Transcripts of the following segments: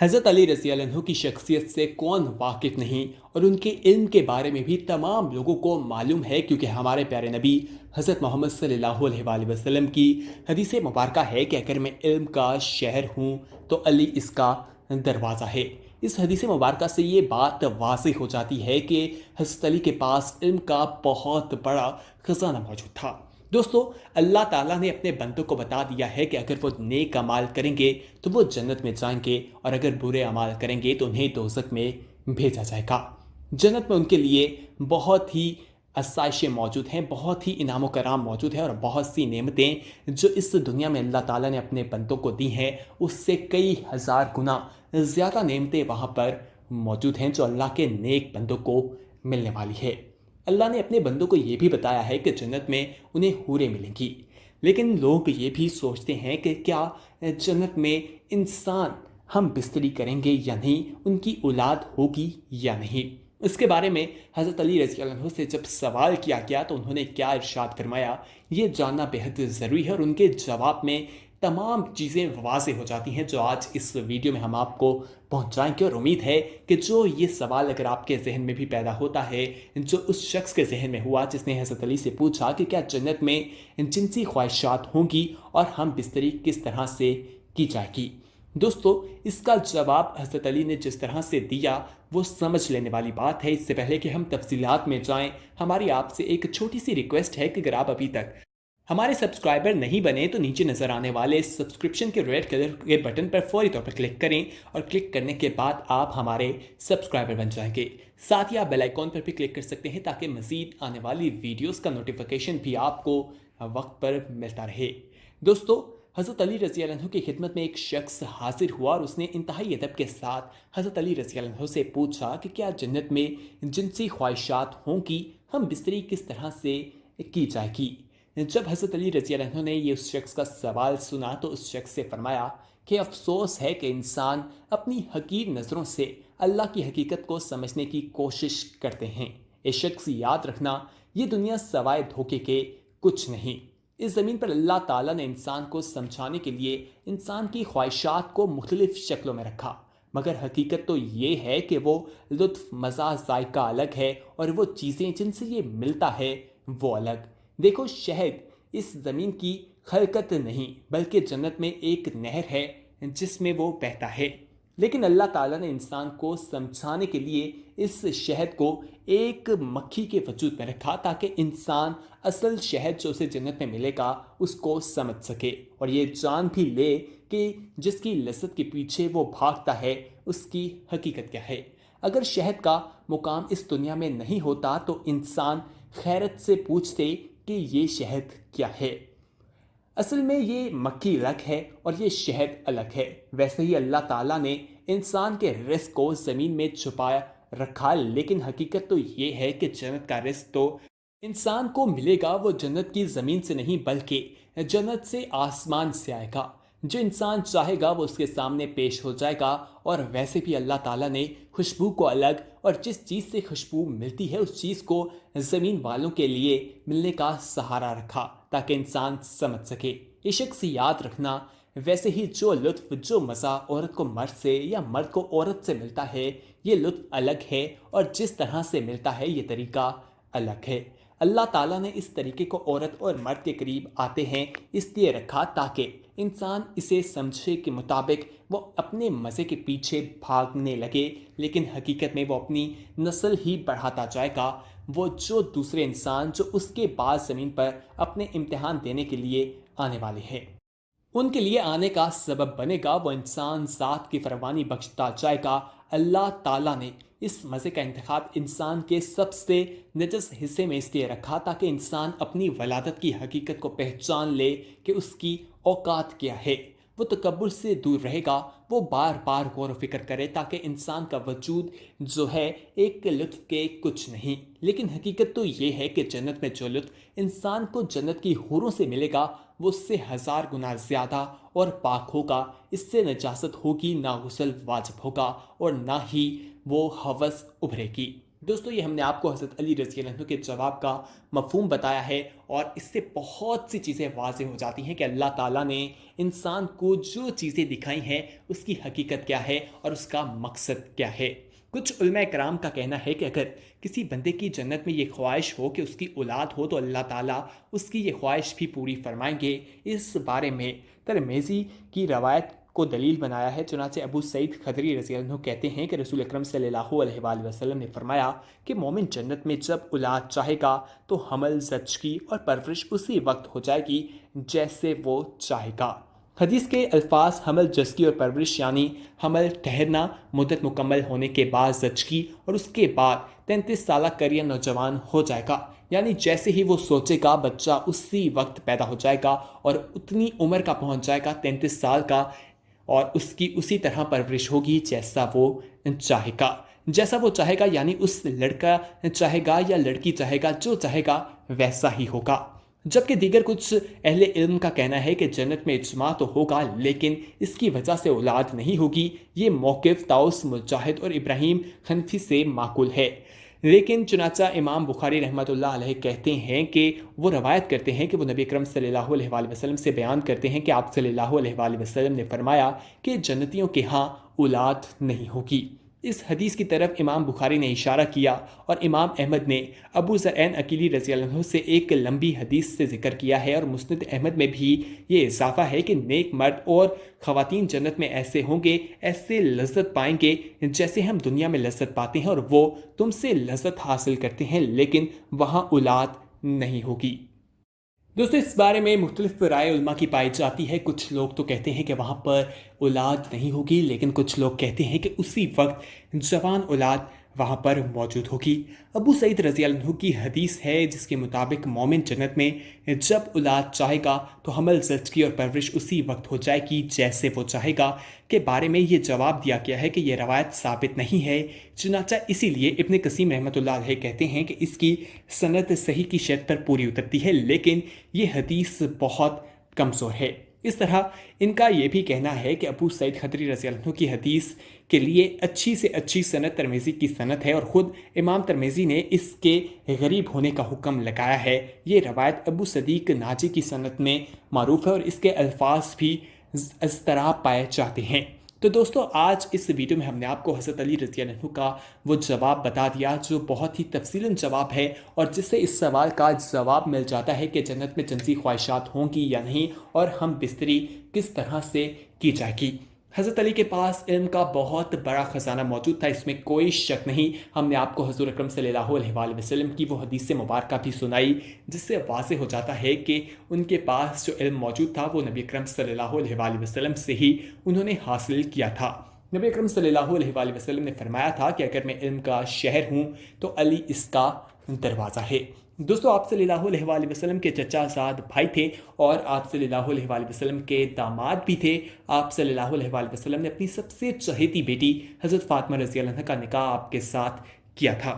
حضرت علی رضی اللہ عنہ کی شخصیت سے کون واقف نہیں اور ان کے علم کے بارے میں بھی تمام لوگوں کو معلوم ہے، کیونکہ ہمارے پیارے نبی حضرت محمد صلی اللہ علیہ وآلہ وسلم کی حدیث مبارکہ ہے کہ اگر میں علم کا شہر ہوں تو علی اس کا دروازہ ہے۔ اس حدیث مبارکہ سے یہ بات واضح ہو جاتی ہے کہ حضرت علی کے پاس علم کا بہت بڑا خزانہ موجود تھا۔ دوستو، اللہ تعالیٰ نے اپنے بندوں کو بتا دیا ہے کہ اگر وہ نیک اعمال کریں گے تو وہ جنت میں جائیں گے، اور اگر برے اعمال کریں گے تو انہیں دوزخ میں بھیجا جائے گا۔ جنت میں ان کے لیے بہت ہی آسائشیں موجود ہیں، بہت ہی انعام و کرام موجود ہیں، اور بہت سی نعمتیں جو اس دنیا میں اللہ تعالیٰ نے اپنے بندوں کو دی ہیں، اس سے کئی ہزار گنا زیادہ نعمتیں وہاں پر موجود ہیں جو اللہ کے نیک بندوں کو ملنے والی ہے۔ اللہ نے اپنے بندوں کو یہ بھی بتایا ہے کہ جنت میں انہیں حوریں ملیں گی، لیکن لوگ یہ بھی سوچتے ہیں کہ کیا جنت میں انسان ہم بستری کریں گے یا نہیں، ان کی اولاد ہوگی یا نہیں۔ اس کے بارے میں حضرت علی رضی اللہ عنہ سے جب سوال کیا گیا تو انہوں نے کیا ارشاد فرمایا، یہ جاننا بہت ضروری ہے، اور ان کے جواب میں تمام چیزیں واضح ہو جاتی ہیں جو آج اس ویڈیو میں ہم آپ کو پہنچائیں گے۔ اور امید ہے کہ جو یہ سوال اگر آپ کے ذہن میں بھی پیدا ہوتا ہے، جو اس شخص کے ذہن میں ہوا جس نے حضرت علی سے پوچھا کہ کیا جنت میں جنسی خواہشات ہوں گی اور ہم بستری کس طرح سے کی جائے گی، دوستو اس کا جواب حضرت علی نے جس طرح سے دیا وہ سمجھ لینے والی بات ہے۔ اس سے پہلے کہ ہم تفصیلات میں جائیں، ہماری آپ سے ایک چھوٹی سی ریکویسٹ ہے کہ اگر آپ ابھی تک ہمارے سبسکرائبر نہیں بنے تو نیچے نظر آنے والے سبسکرپشن کے ریڈ کلر کے بٹن پر فوری طور پر کلک کریں، اور کلک کرنے کے بعد آپ ہمارے سبسکرائبر بن جائیں گے۔ ساتھ ہی آپ بیل آئیکن پر بھی کلک کر سکتے ہیں تاکہ مزید آنے والی ویڈیوز کا نوٹیفیکیشن بھی آپ کو وقت پر ملتا رہے۔ دوستو، حضرت علی رضی اللہ عنہ کی خدمت میں ایک شخص حاضر ہوا اور اس نے انتہائی ادب کے ساتھ حضرت علی رضی اللہ عنہ سے پوچھا کہ کیا جنت میں جنسی خواہشات ہوں گی، ہم بستری کس طرح سے کی جائے گی۔ جب حضرت علی رضی اللہ عنہ نے یہ اس شخص کا سوال سنا تو اس شخص سے فرمایا کہ افسوس ہے کہ انسان اپنی حقیر نظروں سے اللہ کی حقیقت کو سمجھنے کی کوشش کرتے ہیں۔ اے شخص، یاد رکھنا، یہ دنیا سوائے دھوکے کے کچھ نہیں۔ اس زمین پر اللہ تعالیٰ نے انسان کو سمجھانے کے لیے انسان کی خواہشات کو مختلف شکلوں میں رکھا، مگر حقیقت تو یہ ہے کہ وہ لطف، مزہ، ذائقہ الگ ہے، اور وہ چیزیں جن سے یہ ملتا ہے وہ الگ۔ دیکھو، شہد اس زمین کی خلقت نہیں بلکہ جنت میں ایک نہر ہے جس میں وہ بہتا ہے، لیکن اللہ تعالیٰ نے انسان کو سمجھانے کے لیے اس شہد کو ایک مکھی کے وجود میں رکھا تاکہ انسان اصل شہد جو اسے جنت میں ملے گا اس کو سمجھ سکے، اور یہ جان بھی لے کہ جس کی لذت کے پیچھے وہ بھاگتا ہے اس کی حقیقت کیا ہے۔ اگر شہد کا مقام اس دنیا میں نہیں ہوتا تو انسان خیرت سے پوچھتے کہ یہ شہد کیا ہے۔ اصل میں یہ مکھی الگ ہے اور یہ شہد الگ ہے۔ ویسے ہی اللہ تعالیٰ نے انسان کے رزق کو زمین میں چھپایا رکھا، لیکن حقیقت تو یہ ہے کہ جنت کا رزق تو انسان کو ملے گا، وہ جنت کی زمین سے نہیں بلکہ جنت سے آسمان سے آئے گا۔ جو انسان چاہے گا وہ اس کے سامنے پیش ہو جائے گا، اور ویسے بھی اللہ تعالیٰ نے خوشبو کو الگ، اور جس چیز سے خوشبو ملتی ہے اس چیز کو زمین والوں کے لیے ملنے کا سہارا رکھا تاکہ انسان سمجھ سکے۔ یہ شخص یاد رکھنا، ویسے ہی جو لطف، جو مزہ عورت کو مرد سے یا مرد کو عورت سے ملتا ہے یہ لطف الگ ہے، اور جس طرح سے ملتا ہے یہ طریقہ الگ ہے۔ اللہ تعالیٰ نے اس طریقے کو عورت اور مرد کے قریب آتے ہیں اس لیے رکھا تاکہ انسان اسے سمجھے کے مطابق وہ اپنے مزے کے پیچھے بھاگنے لگے، لیکن حقیقت میں وہ اپنی نسل ہی بڑھاتا جائے گا۔ وہ جو دوسرے انسان جو اس کے بعد زمین پر اپنے امتحان دینے کے لیے آنے والے ہیں، ان کے لیے آنے کا سبب بنے گا، وہ انسان ذات کی فراوانی بخشتا جائے گا۔ اللہ تعالیٰ نے اس مزے کا انتخاب انسان کے سب سے نجس حصے میں اس لیے رکھا تاکہ انسان اپنی ولادت کی حقیقت کو پہچان لے کہ اس کی اوقات کیا ہے۔ وہ تکبر سے دور رہے گا، وہ بار بار غور و فکر کرے تاکہ انسان کا وجود جو ہے ایک لطف کے کچھ نہیں، لیکن حقیقت تو یہ ہے کہ جنت میں جو لطف انسان کو جنت کی حوروں سے ملے گا وہ اس سے 1000 گنا زیادہ اور پاک ہوگا۔ اس سے نجاست ہوگی، نہ غسل واجب ہوگا اور نہ ہی وہ ہوس ابھرے گی۔ دوستو یہ ہم نے آپ کو حضرت علی رضی اللہ عنہ کے جواب کا مفہوم بتایا ہے، اور اس سے بہت سی چیزیں واضح ہو جاتی ہیں کہ اللہ تعالیٰ نے انسان کو جو چیزیں دکھائی ہیں اس کی حقیقت کیا ہے اور اس کا مقصد کیا ہے۔ کچھ علماء کرام کا کہنا ہے کہ اگر کسی بندے کی جنت میں یہ خواہش ہو کہ اس کی اولاد ہو تو اللہ تعالیٰ اس کی یہ خواہش بھی پوری فرمائیں گے۔ اس بارے میں ترمذی کی روایت کو دلیل بنایا ہے۔ چنانچہ ابو سعید خدری رضی اللہ عنہ کہتے ہیں کہ رسول اکرم صلی اللہ علیہ وآلہ وسلم نے فرمایا کہ مومن جنت میں جب اولاد چاہے گا تو حمل، زچگی اور پرورش اسی وقت ہو جائے گی جیسے وہ چاہے گا۔ حدیث کے الفاظ حمل، زچگی اور پرورش یعنی حمل ٹھہرنا، مدت مکمل ہونے کے بعد زچگی، اور اس کے بعد 33 سالہ کریہ نوجوان ہو جائے گا، یعنی جیسے ہی وہ سوچے گا بچہ اسی وقت پیدا ہو جائے گا اور اتنی عمر کا پہنچ جائے گا 33 سال کا، اور اس کی اسی طرح پرورش ہوگی جیسا وہ چاہے گا۔ جیسا وہ چاہے گا یعنی اس لڑکا چاہے گا یا لڑکی چاہے گا، جو چاہے گا ویسا ہی ہوگا۔ جبکہ دیگر کچھ اہل علم کا کہنا ہے کہ جنت میں اجماع تو ہوگا لیکن اس کی وجہ سے اولاد نہیں ہوگی۔ یہ موقف طاؤس مجاہد اور ابراہیم حنفی سے معقول ہے، لیکن چنانچہ امام بخاری رحمۃ اللہ علیہ کہتے ہیں کہ وہ روایت کرتے ہیں کہ وہ نبی اکرم صلی اللہ علیہ وآلہ وسلم سے بیان کرتے ہیں کہ آپ صلی اللہ علیہ وآلہ وسلم نے فرمایا کہ جنتیوں کے ہاں اولاد نہیں ہوگی۔ اس حدیث کی طرف امام بخاری نے اشارہ کیا، اور امام احمد نے ابو ذرعین عقیلی رضی اللہ عنہ سے ایک لمبی حدیث سے ذکر کیا ہے، اور مسند احمد میں بھی یہ اضافہ ہے کہ نیک مرد اور خواتین جنت میں ایسے ہوں گے، ایسے لذت پائیں گے جیسے ہم دنیا میں لذت پاتے ہیں، اور وہ تم سے لذت حاصل کرتے ہیں لیکن وہاں اولاد نہیں ہوگی۔ دوستو اس بارے میں مختلف رائے علماء کی پائی جاتی ہے۔ کچھ لوگ تو کہتے ہیں کہ وہاں پر اولاد نہیں ہوگی، لیکن کچھ لوگ کہتے ہیں کہ اسی وقت جوان اولاد وہاں پر موجود ہوگی۔ ابو سعید رضی اللہ عنہ کی حدیث ہے جس کے مطابق مومن جنت میں جب اولاد چاہے گا تو حمل، زچگی اور پرورش اسی وقت ہو جائے گی جیسے وہ چاہے گا، کے بارے میں یہ جواب دیا گیا ہے کہ یہ روایت ثابت نہیں ہے۔ چنانچہ اسی لیے ابن قسیم رحمۃ اللہ علیہ کہتے ہیں کہ اس کی سند صحیح کی شرط پر پوری اترتی ہے، لیکن یہ حدیث بہت کمزور ہے۔ اس طرح ان کا یہ بھی کہنا ہے کہ ابو سعید خدری رضی اللہ عنہ کی حدیث کے لیے اچھی سے اچھی سند ترمذی کی سند ہے، اور خود امام ترمذی نے اس کے غریب ہونے کا حکم لگایا ہے۔ یہ روایت ابو صدیق ناجی کی سند میں معروف ہے، اور اس کے الفاظ بھی اضطراب پائے جاتے ہیں۔ تو دوستو آج اس ویڈیو میں ہم نے آپ کو حضرت علی رضی اللہ عنہ کا وہ جواب بتا دیا جو بہت ہی تفصیلاً جواب ہے، اور جس سے اس سوال کا جواب مل جاتا ہے کہ جنت میں جنسی خواہشات ہوں گی یا نہیں، اور ہم بستری کس طرح سے کی جائے گی۔ حضرت علی کے پاس علم کا بہت بڑا خزانہ موجود تھا، اس میں کوئی شک نہیں۔ ہم نے آپ کو حضور اکرم صلی اللہ علیہ وآلہ وسلم کی وہ حدیث مبارکہ بھی سنائی جس سے واضح ہو جاتا ہے کہ ان کے پاس جو علم موجود تھا وہ نبی اکرم صلی اللہ علیہ وآلہ وسلم سے ہی انہوں نے حاصل کیا تھا۔ نبی اکرم صلی اللہ علیہ وآلہ وسلم نے فرمایا تھا کہ اگر میں علم کا شہر ہوں تو علی اس کا دروازہ ہے۔ دوستو آپ صلی اللہ علیہ وآلہ وسلم کے چچا زاد بھائی تھے، اور آپ صلی اللہ علیہ وآلہ وسلم کے داماد بھی تھے۔ آپ صلی اللہ علیہ وآلہ وسلم نے اپنی سب سے چہیتی بیٹی حضرت فاطمہ رضی اللہ عنہا کا نکاح آپ کے ساتھ کیا تھا۔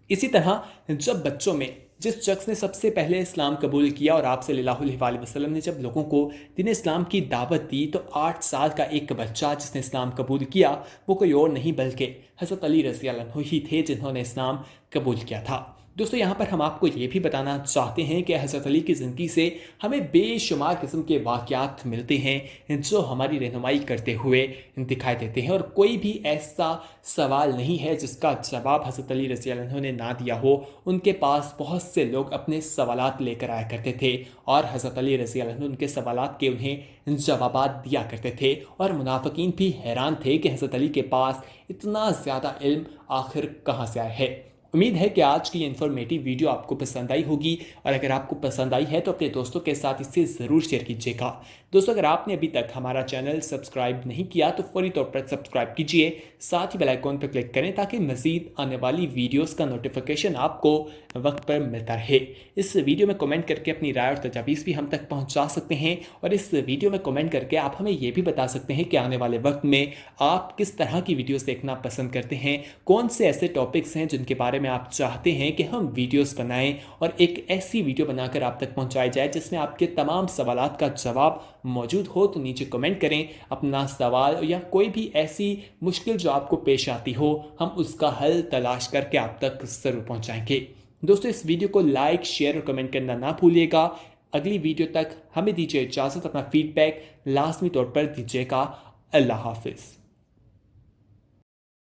اسی طرح جب بچوں میں جس شخص نے سب سے پہلے اسلام قبول کیا، اور آپ صلی اللہ علیہ وآلہ وسلم نے جب لوگوں کو دین اسلام کی دعوت دی، تو 8 سال کا ایک بچہ جس نے اسلام قبول کیا وہ کوئی اور نہیں بلکہ حضرت علی رضی اللہ عنہ ہی تھے جنہوں نے اسلام قبول کیا تھا۔ دوستو یہاں پر ہم آپ کو یہ بھی بتانا چاہتے ہیں کہ حضرت علی کی زندگی سے ہمیں بے شمار قسم کے واقعات ملتے ہیں جو ہماری رہنمائی کرتے ہوئے دکھائی دیتے ہیں، اور کوئی بھی ایسا سوال نہیں ہے جس کا جواب حضرت علی رضی اللہ عنہ نے نہ دیا ہو۔ ان کے پاس بہت سے لوگ اپنے سوالات لے کر آیا کرتے تھے، اور حضرت علی رضی اللہ عنہ ان کے سوالات کے انہیں جوابات دیا کرتے تھے، اور منافقین بھی حیران تھے کہ حضرت علی کے پاس اتنا زیادہ علم آخر کہاں سے آیا ہے۔ امید ہے کہ آج کی یہ انفارمیٹیو ویڈیو آپ کو پسند آئی ہوگی، اور اگر آپ کو پسند آئی ہے تو اپنے دوستوں کے ساتھ اسے ضرور شیئر کیجیے گا۔ دوستو اگر آپ نے ابھی تک ہمارا چینل سبسکرائب نہیں کیا تو فوری طور پر سبسکرائب کیجیے، ساتھ ہی بیل آئیکن پر کلک کریں تاکہ مزید آنے والی ویڈیوز کا نوٹیفیکیشن آپ کو وقت پر ملتا رہے۔ اس ویڈیو میں کمنٹ کر کے اپنی رائے اور تجاویز بھی ہم تک پہنچا سکتے ہیں، اور اس ویڈیو میں کمنٹ کر کے آپ ہمیں یہ بھی بتا سکتے ہیں کہ آنے والے وقت میں آپ کس طرح کی ویڈیوز دیکھنا پسند کرتے ہیں، کون سے ایسے ٹاپکس ہیں جن کے بارے میں آپ چاہتے ہیں کہ ہم ویڈیوز بنائیں، اور ایک ایسی ویڈیو بنا کر آپ تک پہنچائی جائے جس میں آپ کے تمام سوالات کا جواب موجود ہو تو نیچے کمنٹ کریں اپنا سوال یا کوئی بھی ایسی مشکل جو آپ کو پیش آتی ہو، ہم اس کا حل تلاش کر کے آپ تک ضرور پہنچائیں گے۔ دوستو اس ویڈیو کو لائک، شیئر اور کمنٹ کرنا نہ بھولیے گا۔ اگلی ویڈیو تک ہمیں دیجیے اجازت، اپنا فیڈ بیک لازمی طور پر دیجیے گا۔ اللہ حافظ۔